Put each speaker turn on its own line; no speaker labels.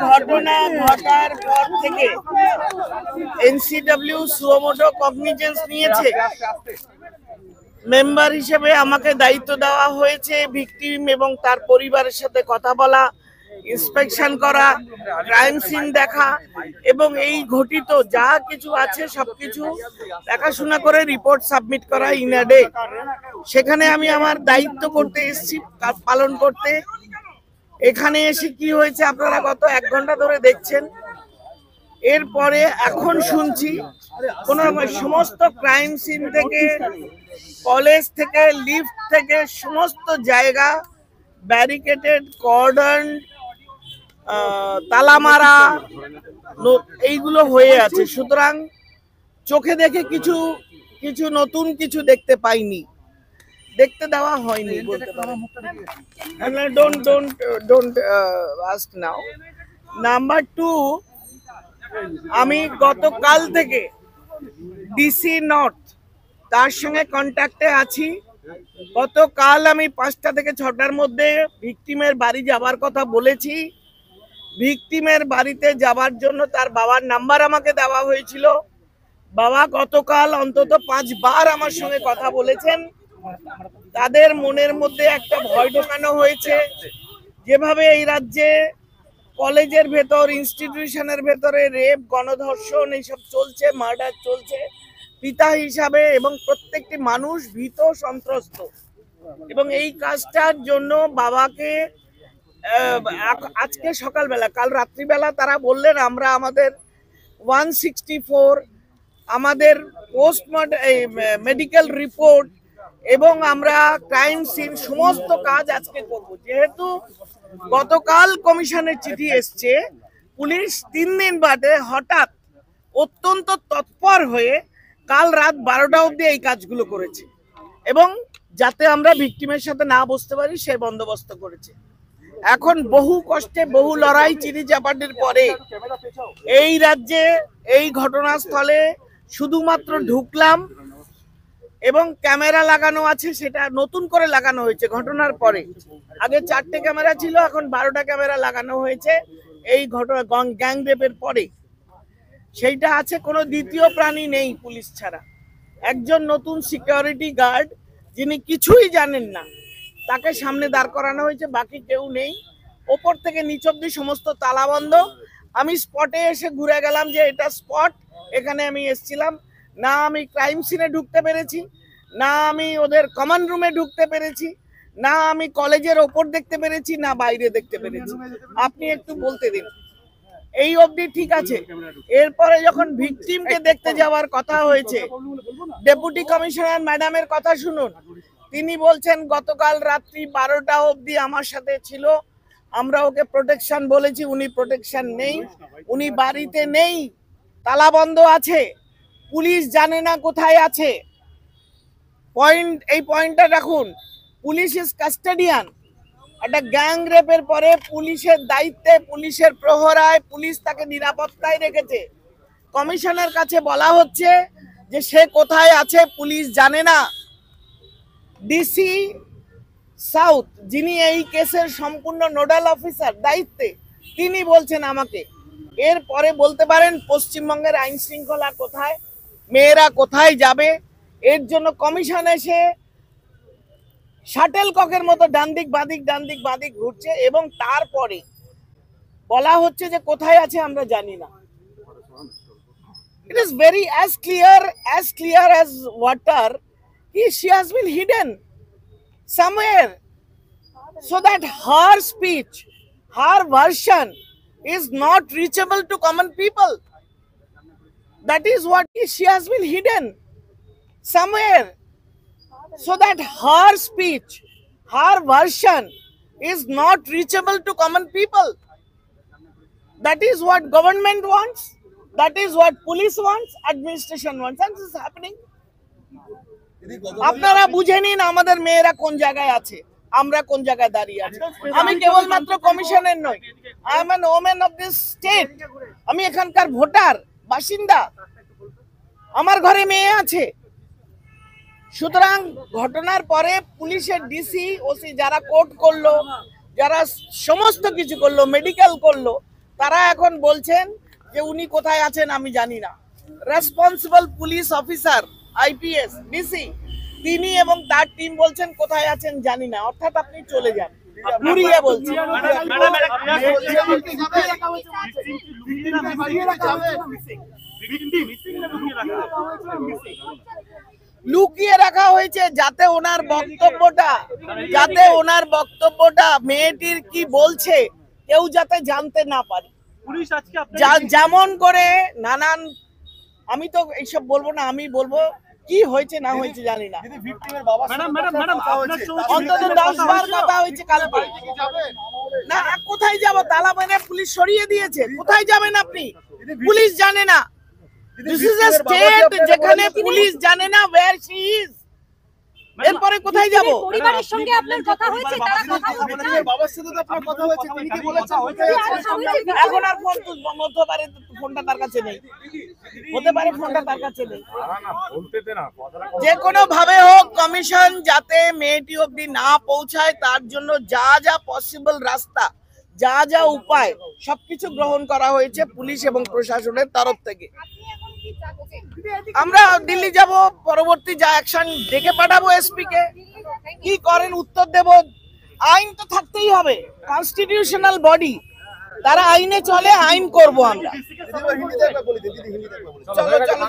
ঘটনা ঘটার পর থেকে এনসিডব্লিউ সুমোটো কগনিজেন্স নিয়েছে। মেম্বার হিসেবে আমাকে দায়িত্ব দেওয়া হয়েছে ভিকটিম এবং তার পরিবারের সাথে কথা বলা, ইন্সপেকশন করা, ক্রাইম সিন দেখা এবং এই ঘটিত যা কিছু আছে সবকিছু দেখাশোনা করে রিপোর্ট সাবমিট করা ইন আ ডে। সেখানে আমি আমার দায়িত্ব করতে এসেছি, পালন করতে। এখানে এসে কি হয়েছে আপনারা গত 1 ঘন্টা ধরে দেখছেন। এরপরে এখন শুনছি কোন সমস্ত ক্রাইম সিন থেকে, কলেজ থেকে, লিফট থেকে সমস্ত জায়গা ব্যারিকেডেড, কর্ডন, তালামারা এইগুলো হয়ে আছে। সুতরাং চোখে দেখে কিছু নতুন কিছু দেখতে পাইনি, দেখতে দেওয়া হয়নি বলতে পারেন। Don't ask now. নাম্বার 2, আমি গতকাল থেকে ডিসি নর্থ তার সঙ্গে কন্ট্যাক্টে আছি। গতকাল আমি 5টা থেকে 6টার মধ্যে ভিকটিমের বাড়ি যাবার কথা বলেছি। ভিকটিমের বাড়িতে যাবার জন্য তার বাবার নাম্বার আমাকে দেওয়া হয়েছিল। বাবা গতকাল অন্তত 5 বার আমার সঙ্গে কথা বলেছেন। তাদের মনের মধ্যে একটা ভয় ঢোকানো হয়েছে, যেভাবে এই রাজ্যে কলেজের ভেতর, ইনস্টিটিউশনের ভেতরে রেপ, গণধর্ষণ এইসব চলছে, মার্ডার চলছে, পিতা হিসাবে এবং প্রত্যেকটি মানুষ ভীত, সন্ত্রস্ত। এবং এই কাজটার জন্য বাবাকে আজকে সকালবেলা, কাল রাত্রিবেলা তারা বললেন আমরা আমাদের 164 আমাদের মেডিকেল রিপোর্ট এবং আমরা ক্রাইম সিন সমস্ত কাজ আজকে করব। যেহেতু গতকাল কমিশনের চিঠি এসছে, পুলিশ 3 দিন বাদে হঠাৎ অত্যন্ত তৎপর হয়ে কাল রাত 12টা অবধি এই কাজগুলো করেছে এবং যাতে আমরা ভিকটিমের সাথে না বসতে পারি সে বন্দোবস্ত করেছে। এখন বহু কষ্টে, বহু লড়াই, চিনিচাপাটির পরে এই রাজ্যে এই ঘটনাস্থলে শুধুমাত্র ঢুকলাম এবং ক্যামেরা লাগানো আছে, সেটা নতুন করে লাগানো হয়েছে ঘটনার পরে। আগে 4টে ক্যামেরা ছিল, এখন 12টা ক্যামেরা লাগানো হয়েছে এই ঘটনা গ্যাং রেপের পরে। সেইটা আছে, কোনো দ্বিতীয় প্রাণী নেই পুলিশ ছাড়া। একজন নতুন সিকিউরিটি গার্ড যিনি কিছুই জানেন না, তাকে সামনে দাঁড় করানো হয়েছে, বাকি কেউ নেই। ওপর থেকে নিচ অব্দি সমস্ত তালা বন্ধ। আমি স্পটে এসে ঘুরে গেলাম যে এটা স্পট, এখানে আমি এসেছিলাম না। আমি ক্রাইম সিনে ঢুকতে পেরেছি না, আমি ওদের কমন রুমে ঢুকতে পেরেছি না, আমি কলেজের ওপর দেখতে পেরেছি না বাইরে দেখতে পেরেছি। আপনি একটু বলতে দিন, এই অবধি ঠিক আছে। এরপরে যখন ভিকটিমকে দেখতে যাওয়ার কথা হয়েছে, ডেপুটি কমিশনার ম্যাডামের কথা শুনুন। তিনি বলছেন গতকাল রাত্রি 12টা অবধি আমার সাথে ছিল, আমরা ওকে প্রোটেকশন বলেছি, উনি প্রোটেকশন নেই, উনি বাড়িতে নেই, তালা বন্ধ আছে, পুলিশ জানে না কোথায় আছে। এই পয়েন্টটা রাখুন, পুলিশ ইজ কাস্টোডিয়ান। একটা গ্যাং রেপের পরে পুলিশের দায়িত্বে, পুলিশের প্রহরায়, পুলিশ তাকে নিরাপত্তায় রেখেছে। কমিশনের কাছে বলা হচ্ছে যে সে কোথায় আছে পুলিশ জানে না। ডিসি সাউথ, যিনি এই কেসের সম্পূর্ণ নোডাল অফিসার দায়িত্বে, তিনি বলছেন আমাকে। এরপরে বলতে পারেন পশ্চিমবঙ্গের আইন শৃঙ্খলা কোথায়, মেয়েরা কোথায় যাবে? এর জন্য কমিশন এসে শাটেল ককের মতো ডানদিক বাদিক ঘুরছে এবং তারপরে বলা হচ্ছে যে কোথায় আছে আমরা জানি না। It is very as clear as water. She has been hidden somewhere so that her speech, her version is not reachable to common people. That is what she has been hidden somewhere so that her speech, her version is not reachable to common people. That is what government wants. That is what police wants, administration wants, and this is happening. আপনারা বুঝে নিন আমাদের মেয়েরা কোন জায়গায় আছে, আমরা কোন জায়গায় দাঁড়িয়ে আছি। আমি কেবলমাত্র কমিশনের নই, I am an women of this state. আমি এখানকার ভোটার, বাসিন্দা, আমার ঘরে মেয়ে আছে। সুতরাং ঘটনার পরে পুলিশের ডিসি ওসি যারা কোর্ট করলো, যারা সমস্ত কিছু করলো, মেডিকেল করলো, তারা এখন বলছেন যে উনি কোথায় আছেন আমি জানি না। Responsible police officer IPS DC তিনি এবং তার টিম বলছেন কোথায় আছেন জানি না, অর্থাৎ আপনি চলে যান, ঘুরিয়ে বলছেন। লুকিয়ে রাখা হয়েছে যাতে ওনার বক্তব্যটা মেয়েটির কি বলছে কেউ যাতে জানতে না পারে। যেমন করে নানান, আমি তো এইসব বলবো না, আমি বলবো কি হয়েছে না হয়েছে জানি না, অন্তত 10 বার কথা হয়েছে কালকে। না কোথায় যাব, তালা মেরে পুলিশ সরিয়ে দিয়েছে, কোথায় যাবেন আপনি? পুলিশ জানে না, দিস ইজ আ স্টেট যেখানে পুলিশ জানে না where she is, এরপরে কোথায় যাব?
পরিবারের সঙ্গে আপনার কথা হয়েছে, তারা কথা বলেছে,
বাবার সাথে তো আপনার কথা হয়েছে, তিনি কি বলেছেন?
এখন আর ফোন হতে পারে, ফোনটা তার কাছে নেই, হতে পারে ফোনটা তার কাছে নেই। যে কোনো ভাবে হোক কমিশন যাতে মেয়েটি অবধি না পৌঁছায় তার জন্য যা যা পসিবল রাস্তা, যা যা উপায় সবকিছু গ্রহণ করা হয়েছে পুলিশ এবং প্রশাসনের তরফ থেকে। আমরা দিল্লি যাব, পরবর্তী যা অ্যাকশন ডেকে পাঠাবো এসপি কে, কি করেন উত্তর দেব। আইন তো থাকতেই হবে, কনস্টিটিউশনাল বডি, তারা আইনে চলে, আইন করব আমরা।
হিন্দিতে একবার বলে দিন, দিদি হিন্দিতে একবার বলে দিন।
চলো চলো।